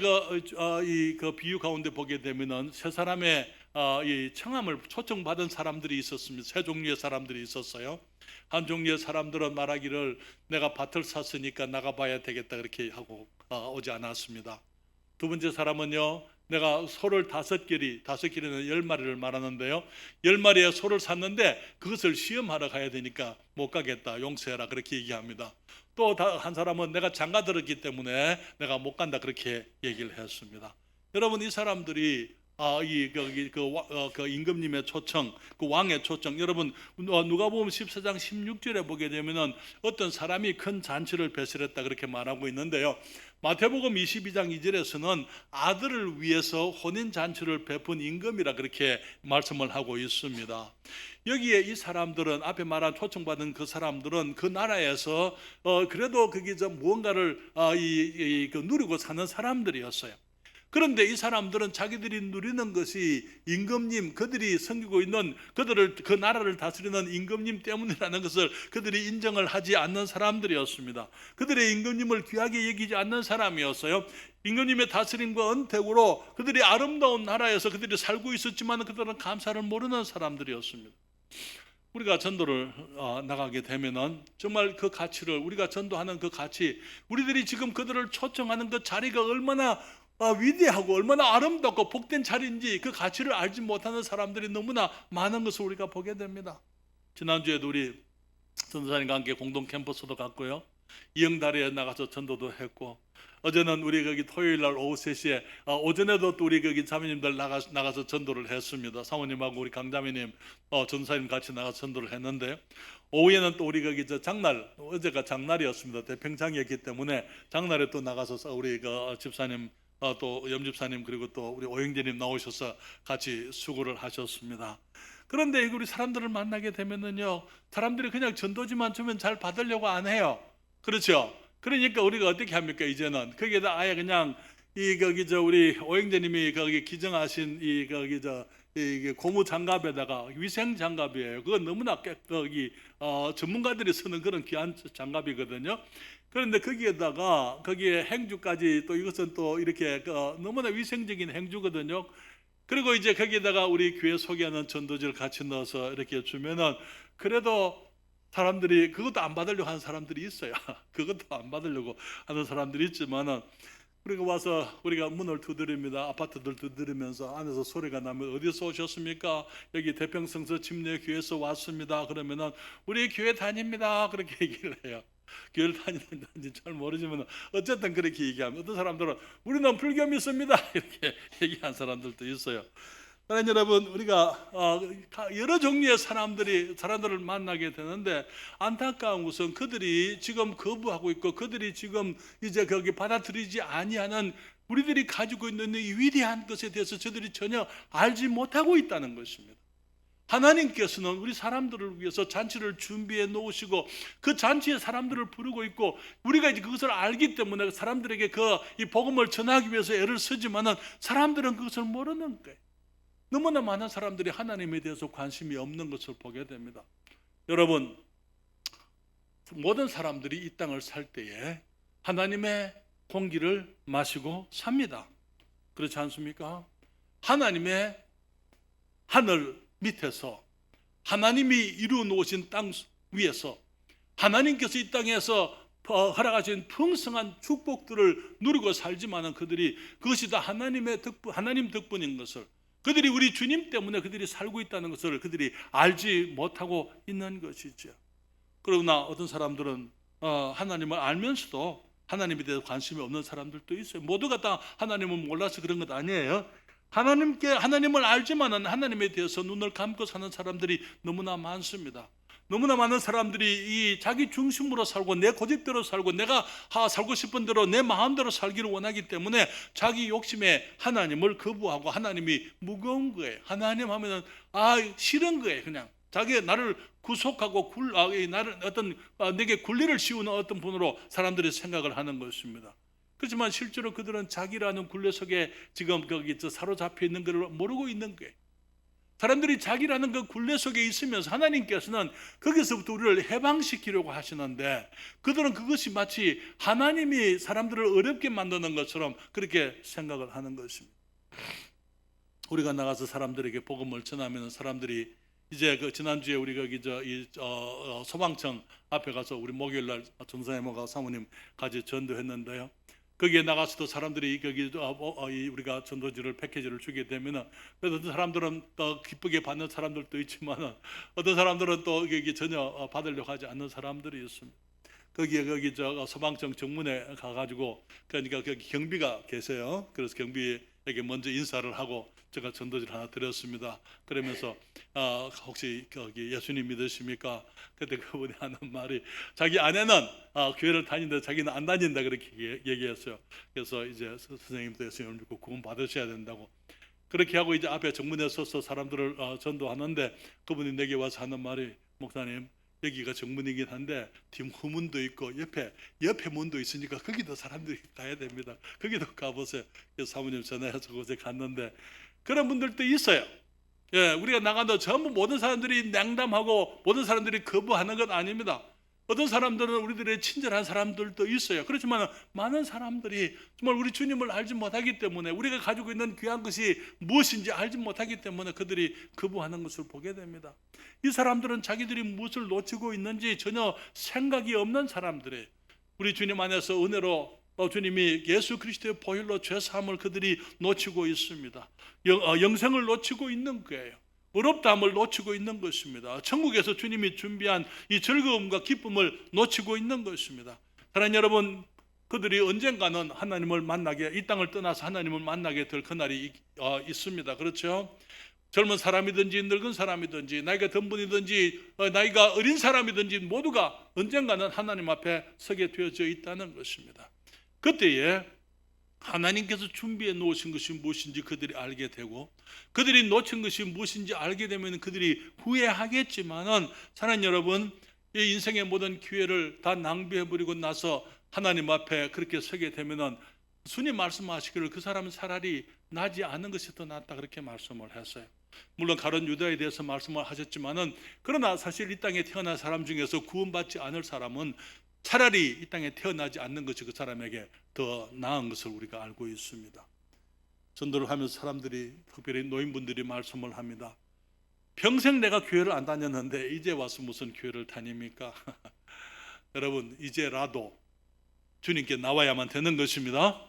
그 비유 가운데 보게 되면은 세 사람의 이 청함을 초청받은 사람들이 있었습니다. 세 종류의 사람들이 있었어요. 한 종류의 사람들은 말하기를 내가 밭을 샀으니까 나가봐야 되겠다 그렇게 하고 오지 않았습니다. 두 번째 사람은요, 내가 소를 5개리는 10마리를 말하는데요, 10마리의 소를 샀는데 그것을 시험하러 가야 되니까 못 가겠다, 용서해라 그렇게 얘기합니다. 또 한 사람은 내가 장가 들었기 때문에 내가 못 간다 그렇게 얘기를 했습니다. 여러분, 이 사람들이 그 임금님의 초청, 그 왕의 초청, 여러분 누가복음 14장 16절에 보게 되면은 어떤 사람이 큰 잔치를 베풀었다 그렇게 말하고 있는데요. 마태복음 22장 2절에서는 아들을 위해서 혼인 잔치를 베푼 임금이라 그렇게 말씀을 하고 있습니다. 여기에 이 사람들은 앞에 말한 초청받은 그 사람들은 그 나라에서 그래도 거기서 무언가를 누리고 사는 사람들이었어요. 그런데 이 사람들은 자기들이 누리는 것이 임금님, 그들이 섬기고 있는 그 나라를 다스리는 임금님 때문이라는 것을 그들이 인정을 하지 않는 사람들이었습니다. 그들의 임금님을 귀하게 여기지 않는 사람이었어요. 임금님의 다스림과 은택으로 그들이 아름다운 나라에서 그들이 살고 있었지만 그들은 감사를 모르는 사람들이었습니다. 우리가 전도를 나가게 되면은 정말 그 가치를, 우리가 전도하는 그 가치, 우리들이 지금 그들을 초청하는 그 자리가 얼마나 위대하고 얼마나 아름답고 복된 자리인지 그 가치를 알지 못하는 사람들이 너무나 많은 것을 우리가 보게 됩니다. 지난주에도 우리 전도사님과 함께 공동 캠퍼스도 갔고요, 이영다리에 나가서 전도도 했고, 어제는 우리 거기 토요일 날 오후 3시에 오전에도 또 우리 거기 자매님들 나가서 전도를 했습니다. 사모님하고 우리 강자매님 전도사님 같이 나가서 전도를 했는데요, 오후에는 또 우리 거기 어제가 장날이었습니다. 대평장이었기 때문에 장날에 또 나가서 우리 그 집사님 또 염집사님 그리고 또 우리 오영재님 나오셔서 같이 수고를 하셨습니다. 그런데 우리 사람들을 만나게 되면은요, 사람들이 그냥 전도지만 주면 잘 받으려고 안 해요. 그렇죠? 그러니까 우리가 어떻게 합니까? 이제는 거기에다 아예 그냥 우리 오영재님이 거기 기증하신 이게 고무 장갑에다가 위생 장갑이에요. 그건 너무나 전문가들이 쓰는 그런 귀한 장갑이거든요. 그런데 거기에 행주까지, 또 이것은 또 이렇게 너무나 위생적인 행주거든요. 그리고 이제 거기에다가 우리 교회 소개하는 전도지를 같이 넣어서 이렇게 주면은 그래도 사람들이 그것도 안 받으려고 하는 사람들이 있어요. 그것도 안 받으려고 하는 사람들이 있지만은, 그리고 와서 우리가 문을 두드립니다. 아파트들 두드리면서 안에서 소리가 나면 어디서 오셨습니까? 여기 대평성서 침례교회에서 왔습니다. 그러면은 우리 교회 다닙니다. 그렇게 얘기를 해요. 교회를 다니는지 잘 모르지만 어쨌든 그렇게 얘기하면, 어떤 사람들은 우리는 불교 믿습니다 이렇게 얘기한 사람들도 있어요. 그러나 여러분, 우리가 여러 종류의 사람들을 만나게 되는데, 안타까운 것은 그들이 지금 거부하고 있고 그들이 지금 이제 거기 받아들이지 아니하는 우리들이 가지고 있는 이 위대한 것에 대해서 저들이 전혀 알지 못하고 있다는 것입니다. 하나님께서는 우리 사람들을 위해서 잔치를 준비해 놓으시고 그 잔치에 사람들을 부르고 있고, 우리가 이제 그것을 알기 때문에 사람들에게 이 복음을 전하기 위해서 애를 쓰지만은 사람들은 그것을 모르는 거예요. 너무나 많은 사람들이 하나님에 대해서 관심이 없는 것을 보게 됩니다. 여러분, 모든 사람들이 이 땅을 살 때에 하나님의 공기를 마시고 삽니다. 그렇지 않습니까? 하나님의 하늘 밑에서 하나님이 이루어 놓으신 땅 위에서 하나님께서 이 땅에서 허락하신 풍성한 축복들을 누리고 살지만은 그들이 그것이 다 하나님 덕분인 것을, 그들이 우리 주님 때문에 그들이 살고 있다는 것을 그들이 알지 못하고 있는 것이죠. 그러나 어떤 사람들은 하나님을 알면서도 하나님에 대해서 관심이 없는 사람들도 있어요. 모두가 다 하나님을 몰라서 그런 것 아니에요. 하나님을 알지만은 하나님에 대해서 눈을 감고 사는 사람들이 너무나 많습니다. 너무나 많은 사람들이 이 자기 중심으로 살고 내 고집대로 살고 내가 살고 싶은 대로 내 마음대로 살기를 원하기 때문에 자기 욕심에 하나님을 거부하고 하나님이 무거운 거예요. 하나님 하면은 싫은 거예요. 그냥 자기가 나를 구속하고 나를 내게 굴리를 씌우는 어떤 분으로 사람들이 생각을 하는 것입니다. 그렇지만 실제로 그들은 자기라는 굴레 속에 지금 사로잡혀 있는 것을 모르고 있는 거예요. 사람들이 자기라는 그 굴레 속에 있으면서 하나님께서는 거기서부터 우리를 해방시키려고 하시는데 그들은 그것이 마치 하나님이 사람들을 어렵게 만드는 것처럼 그렇게 생각을 하는 것입니다. 우리가 나가서 사람들에게 복음을 전하면 사람들이 이제 지난주에 우리가 소방청 앞에 가서 우리 목요일날 전사님과 사모님 같이 전도했는데요. 거기에 나가서도 사람들이 우리가 전도지를 패키지를 주게 되면은 어떤 사람들은 또 기쁘게 받는 사람들도 있지만 어떤 사람들은 또 여기 전혀 받으려고 하지 않는 사람들이 있습니다. 거기 소방청 정문에 가가지고 그러니까 거기 경비가 계세요. 그래서 경비에게 먼저 인사를 하고 제가 전도지를 하나 드렸습니다. 그러면서 혹시 거기 예수님 믿으십니까? 그때 그분이 하는 말이 자기 아내는 교회를 다니는데 자기는 안 다닌다 그렇게 얘기했어요. 그래서 이제 선생님도 예수님을 믿고 구원 받으셔야 된다고 그렇게 하고 이제 앞에 정문에 서서 사람들을 전도하는데 그분이 내게 와서 하는 말이 목사님 여기가 정문이긴 한데 뒷 후문도 있고 옆에 문도 있으니까 거기도 사람들이 가야 됩니다. 거기도 가보세요. 그래서 사모님 전화해서 그곳에 갔는데 그런 분들도 있어요. 예, 우리가 나간다 전부 모든 사람들이 냉담하고 모든 사람들이 거부하는 건 아닙니다. 어떤 사람들은 우리들의 친절한 사람들도 있어요. 그렇지만 많은 사람들이 정말 우리 주님을 알지 못하기 때문에 우리가 가지고 있는 귀한 것이 무엇인지 알지 못하기 때문에 그들이 거부하는 것을 보게 됩니다. 이 사람들은 자기들이 무엇을 놓치고 있는지 전혀 생각이 없는 사람들이에요. 우리 주님 안에서 은혜로 주님이 예수 그리스도의 보혈로 죄사함을 그들이 놓치고 있습니다. 영생을 놓치고 있는 거예요. 어렵다함을 놓치고 있는 것입니다. 천국에서 주님이 준비한 이 즐거움과 기쁨을 놓치고 있는 것입니다. 사랑하는 여러분, 그들이 언젠가는 하나님을 만나게, 이 땅을 떠나서 하나님을 만나게 될 그날이 있습니다. 그렇죠? 젊은 사람이든지 늙은 사람이든지 나이가 든 분이든지 나이가 어린 사람이든지 모두가 언젠가는 하나님 앞에 서게 되어져 있다는 것입니다. 그때에 하나님께서 준비해 놓으신 것이 무엇인지 그들이 알게 되고 그들이 놓친 것이 무엇인지 알게 되면 그들이 후회하겠지만은 사랑하는 여러분, 이 인생의 모든 기회를 다 낭비해버리고 나서 하나님 앞에 그렇게 서게 되면은 주님 말씀하시기를 그 사람은 차라리 나지 않은 것이 더 낫다 그렇게 말씀을 했어요. 물론 가룟 유다에 대해서 말씀을 하셨지만은 그러나 사실 이 땅에 태어난 사람 중에서 구원받지 않을 사람은 차라리 이 땅에 태어나지 않는 것이 그 사람에게 더 나은 것을 우리가 알고 있습니다. 전도를 하면서 사람들이 특별히 노인분들이 말씀을 합니다. 평생 내가 교회를 안 다녔는데 이제 와서 무슨 교회를 다닙니까? 여러분 이제라도 주님께 나와야만 되는 것입니다.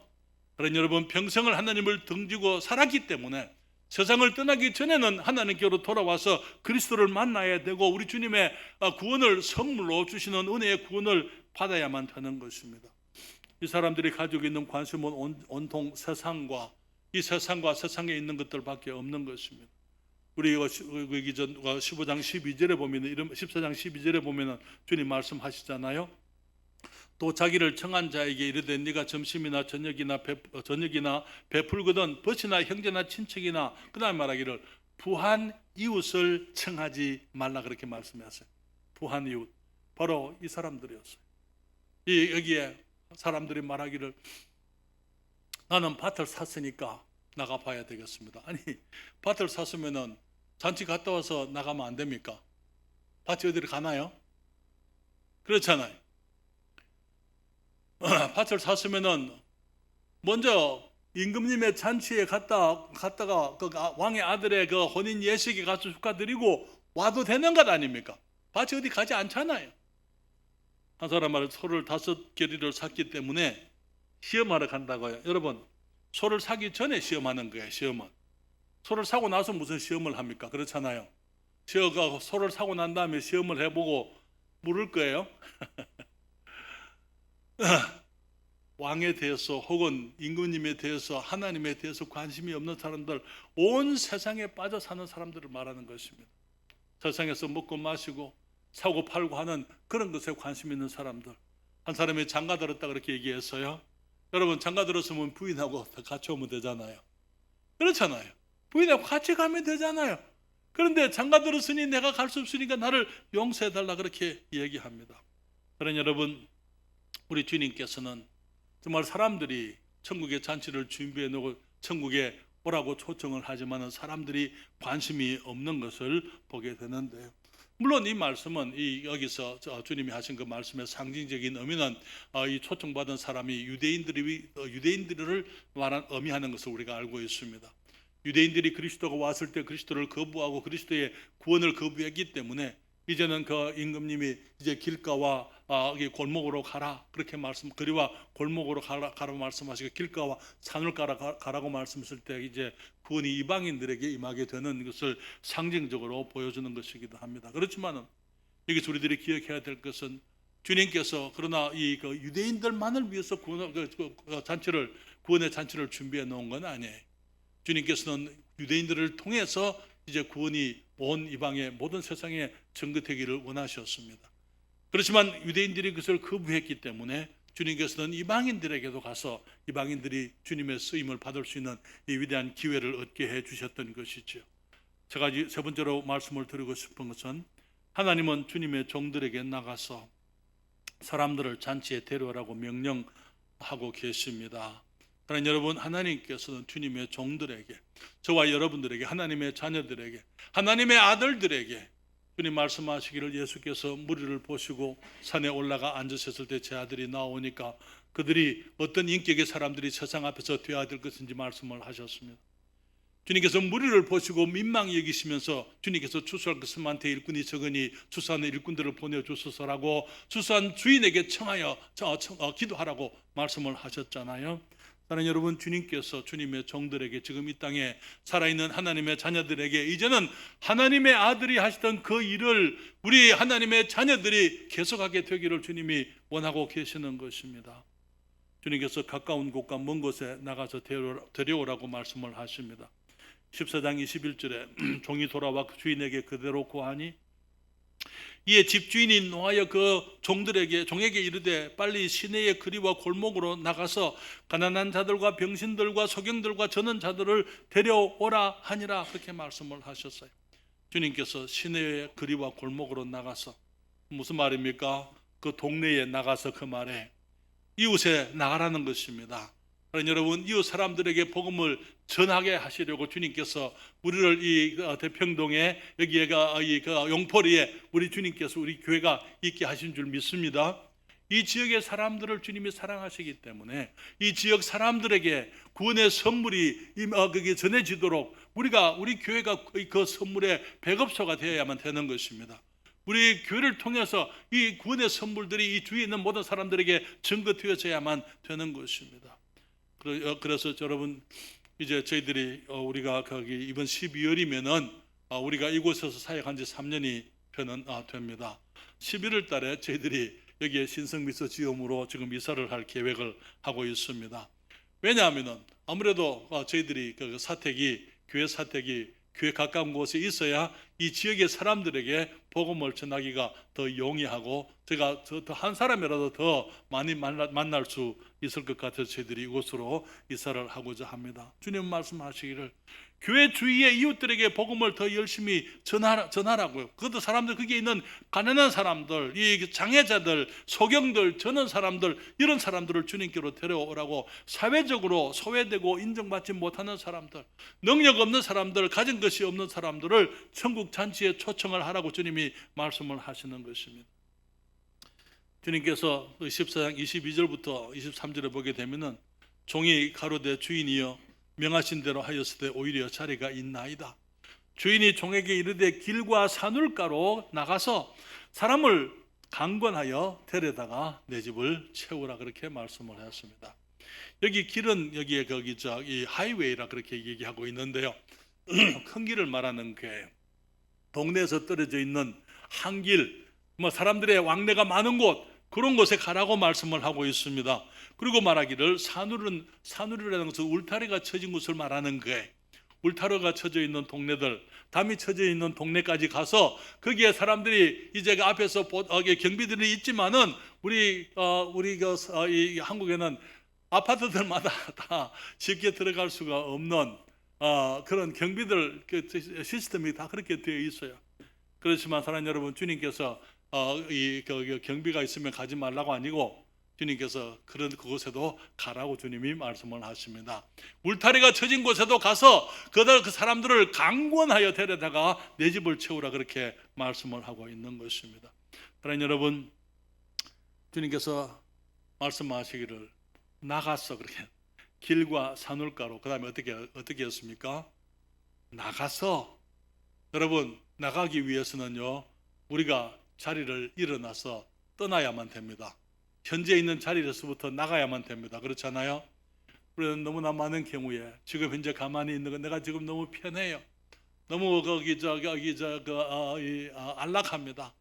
그러나 여러분 평생을 하나님을 등지고 살았기 때문에 세상을 떠나기 전에는 하나님께로 돌아와서 그리스도를 만나야 되고 우리 주님의 구원을 선물로 주시는 은혜의 구원을 받아야만 되는 것입니다. 이 사람들이 가지고 있는 관심은 온통 세상과 이 세상과 세상에 있는 것들밖에 없는 것입니다. 우리 15장 12절에 보면 14장 12절에 보면 주님 말씀하시잖아요. 또 자기를 청한 자에게 이르되 네가 점심이나 저녁이나 베풀거든 벗이나 형제나 친척이나 그다음 말하기를 부한 이웃을 청하지 말라 그렇게 말씀하셨어요. 부한 이웃 바로 이 사람들이었어요. 여기에 사람들이 말하기를 나는 밭을 샀으니까 나가 봐야 되겠습니다. 아니 밭을 샀으면은 잔치 갔다 와서 나가면 안 됩니까? 밭이 어디를 가나요? 그렇잖아요. 밭을 샀으면은 먼저 임금님의 잔치에 갔다가 그 왕의 아들의 그 혼인 예식에 가서 축하드리고 와도 되는 것 아닙니까? 밭이 어디 가지 않잖아요. 한 사람 말은 소를 5개리를 샀기 때문에 시험하러 간다고요. 여러분, 소를 사기 전에 시험하는 거예요. 시험은. 소를 사고 나서 무슨 시험을 합니까? 그렇잖아요. 소를 사고 난 다음에 시험을 해보고 물을 거예요. 왕에 대해서 혹은 임금님에 대해서 하나님에 대해서 관심이 없는 사람들, 온 세상에 빠져 사는 사람들을 말하는 것입니다. 세상에서 먹고 마시고 사고 팔고 하는 그런 것에 관심 있는 사람들. 한 사람이 장가 들었다 그렇게 얘기했어요. 여러분, 장가 들었으면 부인하고 같이 오면 되잖아요. 그렇잖아요. 부인하고 같이 가면 되잖아요. 그런데 장가 들었으니 내가 갈 수 없으니까 나를 용서해달라 그렇게 얘기합니다. 그러니 여러분, 우리 주님께서는 정말 사람들이 천국의 잔치를 준비해 놓고 천국에 오라고 초청을 하지만 사람들이 관심이 없는 것을 보게 되는데요. 물론 이 말씀은 여기서 주님이 하신 그 말씀의 상징적인 의미는 이 초청받은 사람이 유대인들을 의미하는 것을 우리가 알고 있습니다. 유대인들이 그리스도가 왔을 때 그리스도를 거부하고 그리스도의 구원을 거부했기 때문에 이제는 그 임금님이 이제 길가와 골목으로 가라 그렇게 그리와 골목으로 가라고 말씀하시고 길가와 산을 가라고 말씀하실 때 이제 구원이 이방인들에게 임하게 되는 것을 상징적으로 보여주는 것이기도 합니다. 그렇지만은 여기서 우리들이 기억해야 될 것은 주님께서 그러나 그 유대인들만을 위해서 구원의 잔치를 준비해 놓은 건 아니에요. 주님께서는 유대인들을 통해서 이제 구원이 온 이방의 모든 세상에 전거되기를 원하셨습니다. 그렇지만 유대인들이 그것을 거부했기 때문에 주님께서는 이방인들에게도 가서 이방인들이 주님의 쓰임을 받을 수 있는 이 위대한 기회를 얻게 해주셨던 것이죠. 제가 세 번째로 말씀을 드리고 싶은 것은 하나님은 주님의 종들에게 나가서 사람들을 잔치에 데려오라고 명령하고 계십니다. 그러나 여러분, 하나님께서는 주님의 종들에게, 저와 여러분들에게, 하나님의 자녀들에게, 하나님의 아들들에게 주님 말씀하시기를 예수께서 무리를 보시고 산에 올라가 앉으셨을 때 제 아들이 나오니까 그들이 어떤 인격의 사람들이 세상 앞에서 되어야 될 것인지 말씀을 하셨습니다. 주님께서 무리를 보시고 민망히 여기시면서 주님께서 추수할 것만한테 일꾼이 적으니 추수하는 일꾼들을 보내주소서라고 추수한 주인에게 청하여 기도하라고 말씀을 하셨잖아요. 사랑하는 여러분, 주님께서 주님의 종들에게 지금 이 땅에 살아있는 하나님의 자녀들에게 이제는 하나님의 아들이 하시던 그 일을 우리 하나님의 자녀들이 계속하게 되기를 주님이 원하고 계시는 것입니다. 주님께서 가까운 곳과 먼 곳에 나가서 데려오라고 말씀을 하십니다. 14장 21절에 종이 돌아와 그 주인에게 그대로 고하니 이에 집주인이 노하여 그 종에게 이르되 빨리 시내의 거리와 골목으로 나가서 가난한 자들과 병신들과 소경들과 저는 자들을 데려오라 하니라 그렇게 말씀을 하셨어요. 주님께서 시내의 거리와 골목으로 나가서 무슨 말입니까? 그 동네에 나가서 그 말에 이웃에 나가라는 것입니다. 여러분, 이웃 사람들에게 복음을 전하게 하시려고 주님께서 우리를 이 대평동에 여기가 이 용포리에 우리 주님께서 우리 교회가 있게 하신 줄 믿습니다. 이 지역의 사람들을 주님이 사랑하시기 때문에 이 지역 사람들에게 구원의 선물이 그게 전해지도록 우리 교회가 그 선물의 배급소가 되어야만 되는 것입니다. 우리 교회를 통해서 이 구원의 선물들이 이 주위에 있는 모든 사람들에게 증거되어져야만 되는 것입니다. 그래서 여러분, 이제 저희들이 우리가 거기 이번 12월이면은 우리가 이곳에서 사역한 지 3년이 됩니다. 11월 달에 저희들이 여기에 신성미소 지음으로 지금 이사를 할 계획을 하고 있습니다. 왜냐하면은 아무래도 저희들이 그 교회 사택이 교회 가까운 곳에 있어야 이 지역의 사람들에게 복음을 전하기가 더 용이하고 제가 더 한 사람이라도 더 많이 만날 수 있을 것 같아서 저희들이 이곳으로 이사를 하고자 합니다. 주님 말씀하시기를 교회 주위의 이웃들에게 복음을 더 열심히 전하라고요. 그것도 사람들, 거기에 있는 가난한 사람들, 이 장애자들, 소경들, 저는 사람들, 이런 사람들을 주님께로 데려오라고, 사회적으로 소외되고 인정받지 못하는 사람들, 능력 없는 사람들, 가진 것이 없는 사람들을 천국 잔치에 초청을 하라고 주님이 말씀을 하시는 것입니다. 주님께서 14장 22절부터 23절에 보게 되면은 종이 가로되 주인이여 명하신 대로 하였을 때 오히려 자리가 있나이다. 주인이 종에게 이르되 길과 산울가로 나가서 사람을 강권하여 데려다가 내 집을 채우라 그렇게 말씀을 하였습니다. 여기 길은 여기에 이 하이웨이라 그렇게 얘기하고 있는데요. 큰 길을 말하는 거예요. 동네에서 떨어져 있는 한 길, 사람들의 왕래가 많은 곳, 그런 곳에 가라고 말씀을 하고 있습니다. 그리고 말하기를 산울이라는 것은 울타리가 쳐진 곳을 말하는 거예요. 울타리가 쳐져 있는 동네들, 담이 쳐져 있는 동네까지 가서 거기에 사람들이 이제 앞에서 경비들이 있지만은 우리 이 한국에는 아파트들마다 다 쉽게 들어갈 수가 없는 그런 경비들 시스템이 다 그렇게 되어 있어요. 그렇지만 사랑하는 여러분, 주님께서 경비가 있으면 가지 말라고 아니고 주님께서 그곳에도 가라고 주님이 말씀을 하십니다. 울타리가 쳐진 곳에도 가서 그 사람들을 강권하여 데려다가 내 집을 채우라 그렇게 말씀을 하고 있는 것입니다. 사랑하는 여러분, 주님께서 말씀하시기를 나가서 그렇게 길과 산울가로, 그 다음에 어떻게 했습니까? 나가서, 여러분, 나가기 위해서는요, 우리가 자리를 일어나서 떠나야만 됩니다. 현재 있는 자리에서부터 나가야만 됩니다. 그렇잖아요? 우리는 너무나 많은 경우에 지금 현재 가만히 있는 거 내가 지금 너무 편해요. 너무 안락합니다.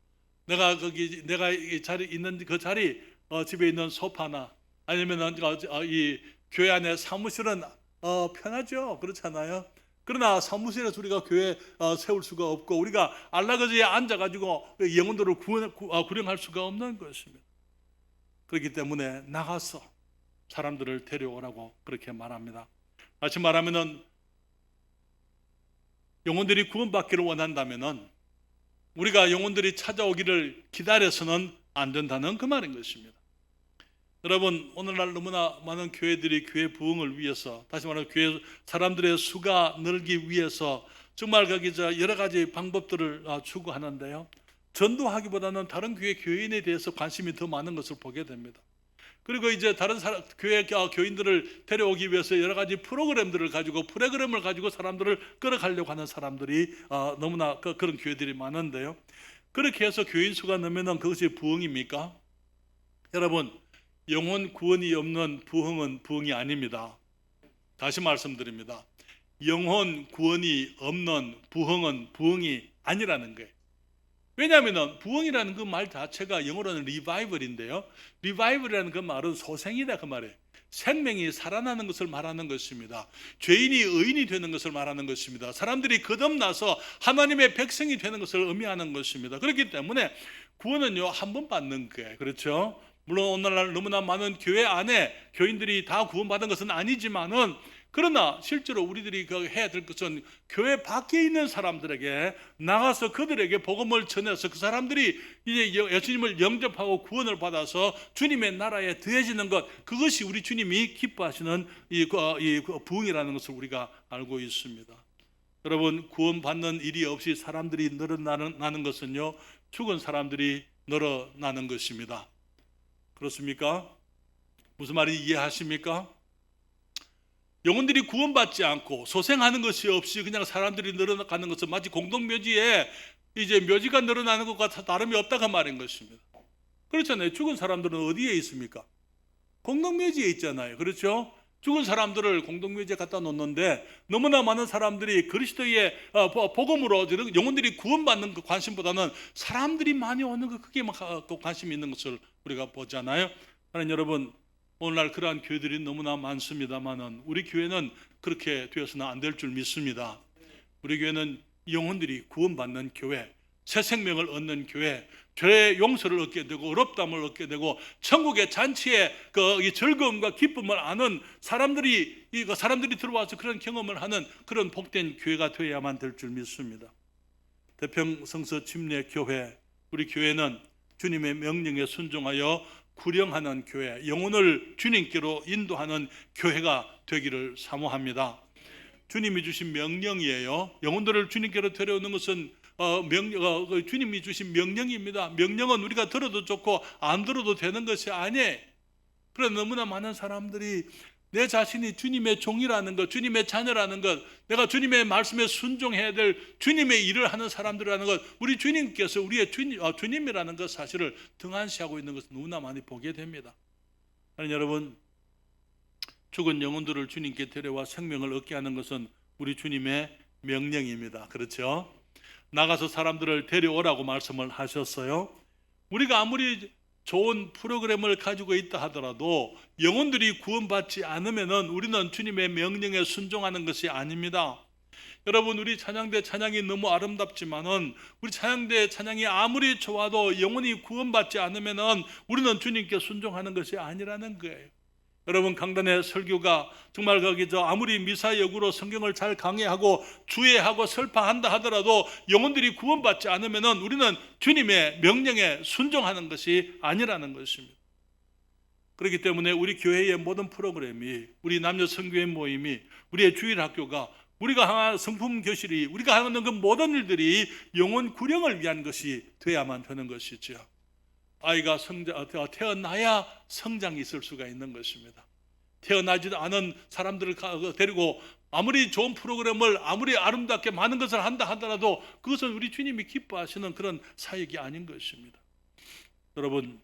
내가 이 자리 있는 그 자리, 집에 있는 소파나 아니면 이 교회 안에 사무실은 편하죠. 그렇잖아요. 그러나 사무실에서 우리가 교회 세울 수가 없고 우리가 안락의자에 앉아가지고 영혼들을 구령할 수가 없는 것입니다. 그렇기 때문에 나가서 사람들을 데려오라고 그렇게 말합니다. 다시 말하면은 영혼들이 구원받기를 원한다면은 우리가 영혼들이 찾아오기를 기다려서는 안 된다는 그 말인 것입니다. 여러분, 오늘날 너무나 많은 교회들이 교회 부흥을 위해서, 다시 말하면 교회 사람들의 수가 늘기 위해서 정말 여러 가지 방법들을 추구하는데요, 전도하기보다는 다른 교인에 대해서 관심이 더 많은 것을 보게 됩니다. 그리고 이제 다른 교회 교인들을 데려오기 위해서 여러 가지 프로그램을 가지고 사람들을 끌어가려고 하는 사람들이 너무나 그런 교회들이 많은데요, 그렇게 해서 교인 수가 늘면은 그것이 부흥입니까? 여러분, 영혼 구원이 없는 부흥은 부흥이 아닙니다. 다시 말씀드립니다. 영혼 구원이 없는 부흥은 부흥이 아니라는 거예요. 왜냐하면 부흥이라는 그 말 자체가 영어로는 리바이벌인데요, 리바이벌이라는 그 말은 소생이다 그 말이에요. 생명이 살아나는 것을 말하는 것입니다. 죄인이 의인이 되는 것을 말하는 것입니다. 사람들이 거듭나서 하나님의 백성이 되는 것을 의미하는 것입니다. 그렇기 때문에 구원은요, 한 번 받는 거예요. 그렇죠? 물론 오늘날 너무나 많은 교회 안에 교인들이 다 구원받은 것은 아니지만은, 그러나 실제로 우리들이 해야 될 것은 교회 밖에 있는 사람들에게 나가서 그들에게 복음을 전해서 그 사람들이 이제 예수님을 영접하고 구원을 받아서 주님의 나라에 더해지는 것, 그것이 우리 주님이 기뻐하시는 이 부흥이라는 것을 우리가 알고 있습니다. 여러분, 구원받는 일이 없이 사람들이 늘어나는 것은요, 죽은 사람들이 늘어나는 것입니다. 그렇습니까? 무슨 말인지 이해하십니까? 영혼들이 구원받지 않고 소생하는 것이 없이 그냥 사람들이 늘어가는 것은 마치 공동묘지에 이제 묘지가 늘어나는 것과 다름이 없다고 말인 것입니다. 그렇잖아요. 죽은 사람들은 어디에 있습니까? 공동묘지에 있잖아요. 그렇죠? 죽은 사람들을 공동묘지에 갖다 놓는데 너무나 많은 사람들이 그리스도의 복음으로 영혼들이 구원받는 그 관심보다는 사람들이 많이 오는 그 크게 관심이 있는 것을 우리가 보잖아요. 하나님 여러분, 오늘날 그러한 교회들이 너무나 많습니다만은 우리 교회는 그렇게 되어서는 안 될 줄 믿습니다. 우리 교회는 영혼들이 구원받는 교회, 새 생명을 얻는 교회, 죄의 용서를 얻게 되고 의롭다함을 얻게 되고 천국의 잔치의 이 즐거움과 기쁨을 아는 사람들이 들어와서 그런 경험을 하는 그런 복된 교회가 되어야만 될 줄 믿습니다. 대평성서 침례교회, 우리 교회는 주님의 명령에 순종하여 구령하는 교회, 영혼을 주님께로 인도하는 교회가 되기를 사모합니다. 주님이 주신 명령이에요. 영혼들을 주님께로 데려오는 것은 주님이 주신 명령입니다. 명령은 우리가 들어도 좋고 안 들어도 되는 것이 아니에요. 그래서 너무나 많은 사람들이 내 자신이 주님의 종이라는 것, 주님의 자녀라는 것, 내가 주님의 말씀에 순종해야 될 주님의 일을 하는 사람들이라는 것, 우리 주님께서 우리의 주님이라는 것 사실을 등한시하고 있는 것을 너무나 많이 보게 됩니다. 여러분, 죽은 영혼들을 주님께 데려와 생명을 얻게 하는 것은 우리 주님의 명령입니다. 그렇죠? 나가서 사람들을 데려오라고 말씀을 하셨어요. 우리가 아무리 좋은 프로그램을 가지고 있다 하더라도 영혼들이 구원받지 않으면 우리는 주님의 명령에 순종하는 것이 아닙니다. 여러분, 우리 찬양대 찬양이 너무 아름답지만은 우리 찬양대 찬양이 아무리 좋아도 영혼이 구원받지 않으면 우리는 주님께 순종하는 것이 아니라는 거예요. 여러분, 강단의 설교가 정말 아무리 미사역으로 성경을 잘 강해하고 주의하고 설파한다 하더라도 영혼들이 구원받지 않으면 우리는 주님의 명령에 순종하는 것이 아니라는 것입니다. 그렇기 때문에 우리 교회의 모든 프로그램이, 우리 남녀 선교회 모임이, 우리의 주일학교가, 우리가 하는 성품 교실이, 우리가 하는 그 모든 일들이 영혼 구령을 위한 것이 돼야만 되는 것이죠. 아이가 태어나야 성장이 있을 수가 있는 것입니다. 태어나지도 않은 사람들을 데리고 아무리 좋은 프로그램을 아무리 아름답게 많은 것을 한다 하더라도 그것은 우리 주님이 기뻐하시는 그런 사역이 아닌 것입니다. 여러분,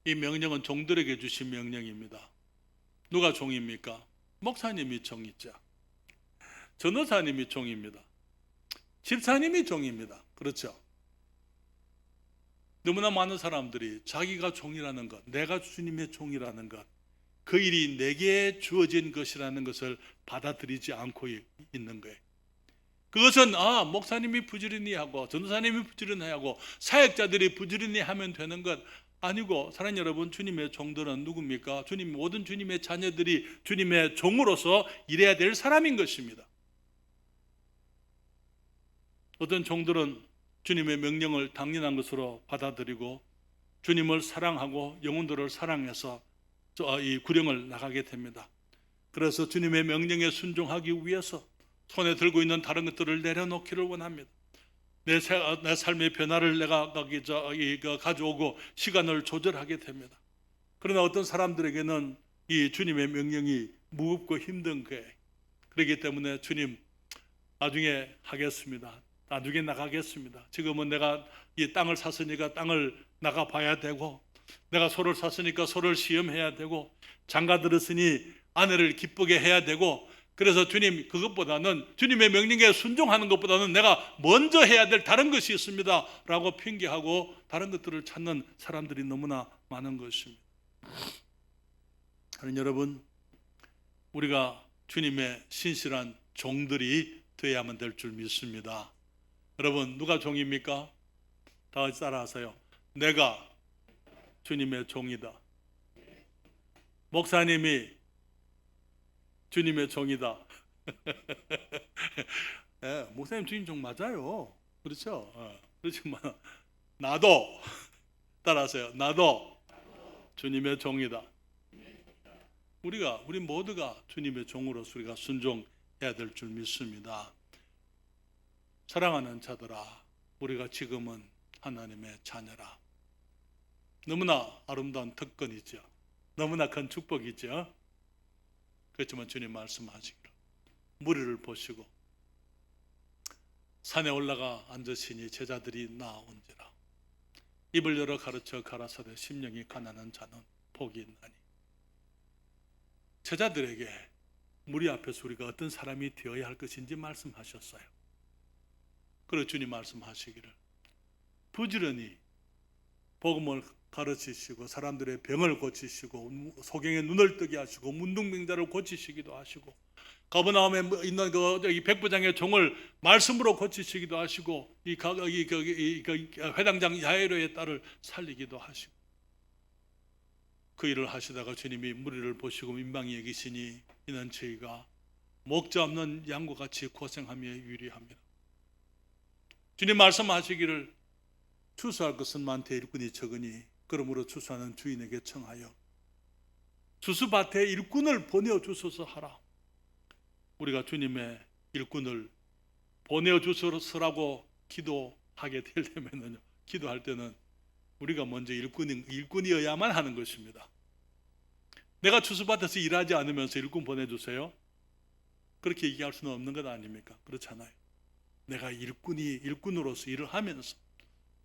이 명령은 종들에게 주신 명령입니다. 누가 종입니까? 목사님이 종이죠. 전도사님이 종입니다. 집사님이 종입니다. 그렇죠? 너무나 많은 사람들이 자기가 종이라는 것, 내가 주님의 종이라는 것, 그 일이 내게 주어진 것이라는 것을 받아들이지 않고 있는 거예요. 그것은 목사님이 부지런히 하고 전도사님이 부지런히 하고 사역자들이 부지런히 하면 되는 것 아니고, 사랑하는 여러분, 주님의 종들은 누굽니까? 모든 주님의 자녀들이 주님의 종으로서 일해야 될 사람인 것입니다. 어떤 종들은 주님의 명령을 당연한 것으로 받아들이고 주님을 사랑하고 영혼들을 사랑해서 이 구령을 나가게 됩니다. 그래서 주님의 명령에 순종하기 위해서 손에 들고 있는 다른 것들을 내려놓기를 원합니다. 내 삶의 변화를 내가 가져오고 시간을 조절하게 됩니다. 그러나 어떤 사람들에게는 이 주님의 명령이 무겁고 힘든 거예요. 그렇기 때문에 주님, 나중에 하겠습니다. 나중에 나가겠습니다. 지금은 내가 이 땅을 샀으니까 땅을 나가 봐야 되고, 내가 소를 샀으니까 소를 시험해야 되고, 장가 들었으니 아내를 기쁘게 해야 되고, 그래서 주님, 그것보다는 주님의 명령에 순종하는 것보다는 내가 먼저 해야 될 다른 것이 있습니다 라고 핑계하고 다른 것들을 찾는 사람들이 너무나 많은 것입니다. 여러분, 우리가 주님의 신실한 종들이 되어야만 될 줄 믿습니다. 여러분, 누가 종입니까? 다 같이 따라하세요. 내가 주님의 종이다. 목사님이 주님의 종이다. 네, 목사님 주님 종 맞아요. 그렇죠? 그렇지만 나도, 따라하세요. 나도 주님의 종이다. 우리 모두가 주님의 종으로서 우리가 순종해야 될 줄 믿습니다. 사랑하는 자들아, 우리가 지금은 하나님의 자녀라. 너무나 아름다운 특권이죠. 너무나 큰 축복이죠. 그렇지만 주님 말씀하시기를 무리를 보시고 산에 올라가 앉으시니 제자들이 나온지라. 입을 열어 가르쳐 가라사대 심령이 가난한 자는 복이 있나니. 제자들에게 무리 앞에서 우리가 어떤 사람이 되어야 할 것인지 말씀하셨어요. 그리고 주님 말씀하시기를 부지런히 복음을 가르치시고 사람들의 병을 고치시고 소경의 눈을 뜨게 하시고 문둥병자를 고치시기도 하시고 가버나움에 있는 이 백부장의 종을 말씀으로 고치시기도 하시고 이 회당장 야이로의 딸을 살리기도 하시고, 그 일을 하시다가 주님이 무리를 보시고 민망히 여기시니 이는 저희가 목자 없는 양과 같이 고생하며 유리합니다. 주님 말씀하시기를 추수할 것은 많되 일꾼이 적으니 그러므로 추수하는 주인에게 청하여 추수밭에 일꾼을 보내주소서 하라. 우리가 주님의 일꾼을 보내주소서라고 기도하게 되려면요, 기도할 때는 우리가 먼저 일꾼이어야만 하는 것입니다. 내가 추수밭에서 일하지 않으면서 일꾼 보내주세요? 그렇게 얘기할 수는 없는 것 아닙니까? 그렇잖아요. 내가 일꾼으로서 일을 하면서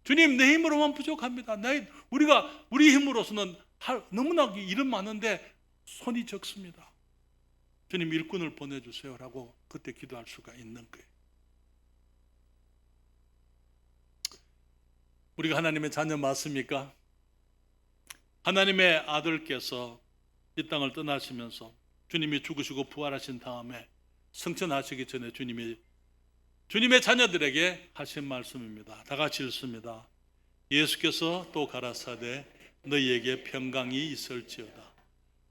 주님, 내 힘으로만 부족합니다. 우리 힘으로서는 너무나 일은 많은데 손이 적습니다. 주님, 일꾼을 보내주세요라고 그때 기도할 수가 있는 거예요. 우리가 하나님의 자녀 맞습니까? 하나님의 아들께서 이 땅을 떠나시면서 주님이 죽으시고 부활하신 다음에 승천하시기 전에 주님의 자녀들에게 하신 말씀입니다. 다 같이 읽습니다. 예수께서 또 가라사대 너희에게 평강이 있을지어다.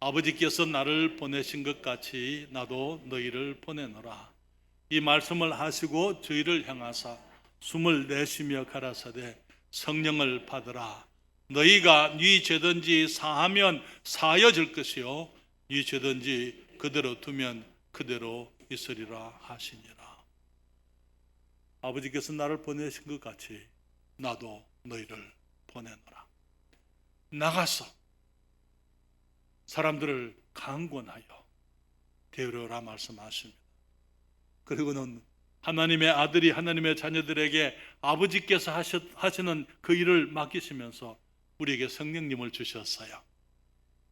아버지께서 나를 보내신 것 같이 나도 너희를 보내노라. 이 말씀을 하시고 저희를 향하사 숨을 내쉬며 가라사대 성령을 받으라. 너희가 네 죄든지 사하면 사하여질 것이요 네 죄든지 그대로 두면 그대로 있으리라 하시니라. 아버지께서 나를 보내신 것 같이 나도 너희를 보내노라. 나가서 사람들을 강권하여 데려오라 말씀하십니다. 그리고는 하나님의 아들이 하나님의 자녀들에게 아버지께서 하시는 그 일을 맡기시면서 우리에게 성령님을 주셨어요.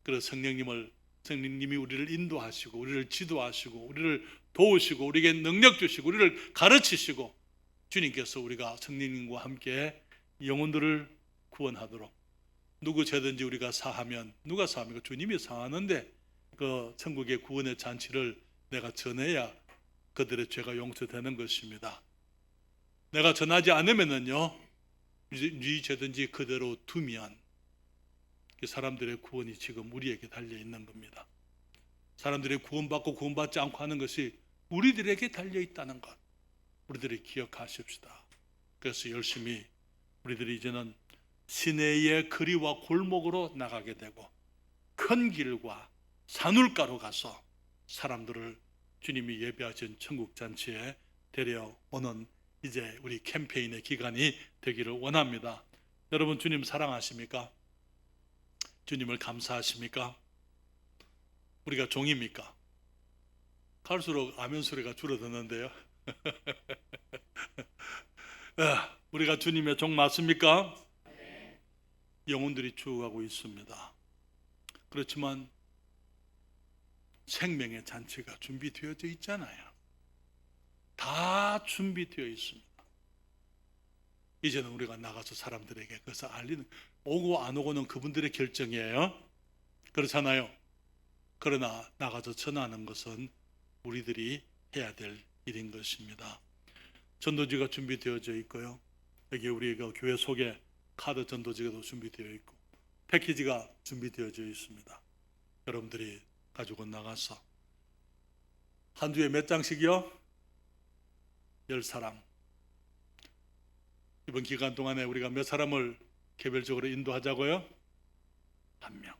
그래서 성령님이 우리를 인도하시고 우리를 지도하시고 우리를 도우시고 우리에게 능력 주시고 우리를 가르치시고 주님께서 우리가 성령님과 함께 영혼들을 구원하도록 누구 죄든지 우리가 사하면 누가 사합니까? 주님이 사하는데 그 천국의 구원의 잔치를 내가 전해야 그들의 죄가 용서되는 것입니다. 내가 전하지 않으면은요, 네 죄든지 그대로 두면 사람들의 구원이 지금 우리에게 달려 있는 겁니다. 사람들이 구원받고 구원받지 않고 하는 것이 우리들에게 달려 있다는 것, 우리들이 기억하십시다. 그래서 열심히 우리들이 이제는 시내의 거리와 골목으로 나가게 되고 큰 길과 산울가로 가서 사람들을 주님이 예배하신 천국 잔치에 데려오는 이제 우리 캠페인의 기간이 되기를 원합니다. 여러분, 주님 사랑하십니까? 주님을 감사하십니까? 우리가 종입니까? 갈수록 아멘 소리가 줄어드는데요. 우리가 주님의 종 맞습니까? 영혼들이 죽어가고 있습니다. 그렇지만 생명의 잔치가 준비되어져 있잖아요. 다 준비되어 있습니다. 이제는 우리가 나가서 사람들에게 그것을 알리는, 오고 안 오고는 그분들의 결정이에요. 그렇잖아요. 그러나 나가서 전하는 것은 우리들이 해야 될 일인 것입니다. 전도지가 준비되어져 있고요. 여기 우리가 교회 속에 카드 전도지가 준비되어 있고 패키지가 준비되어져 있습니다. 여러분들이 가지고 나가서 한 주에 몇 장씩이요? 10사람. 이번 기간 동안에 우리가 몇 사람을 개별적으로 인도하자고요? 1명.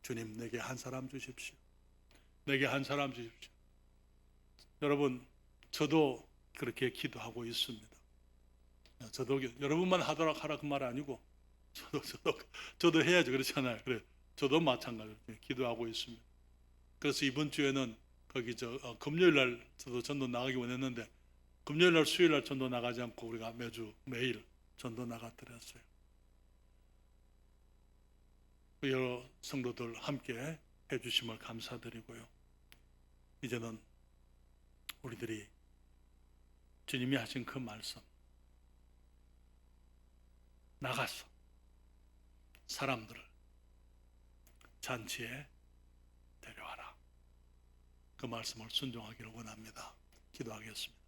주님, 내게 한 사람 주십시오. 내게 한 사람 주십시오. 여러분, 저도 그렇게 기도하고 있습니다. 저도 여러분만 하도록 하라 그 말 아니고 저도 해야죠. 그렇잖아요. 그래, 저도 마찬가지로 기도하고 있습니다. 그래서 이번 주에는 거기 금요일 날 저도 전도 나가기 원했는데 금요일 날 수요일 날 전도 나가지 않고 우리가 매일 전도 나가드렸어요. 여러 성도들 함께 해주심을 감사드리고요. 이제는 우리들이 주님이 하신 그 말씀 나가서 사람들을 잔치에 데려와라. 그 말씀을 순종하기를 원합니다. 기도하겠습니다.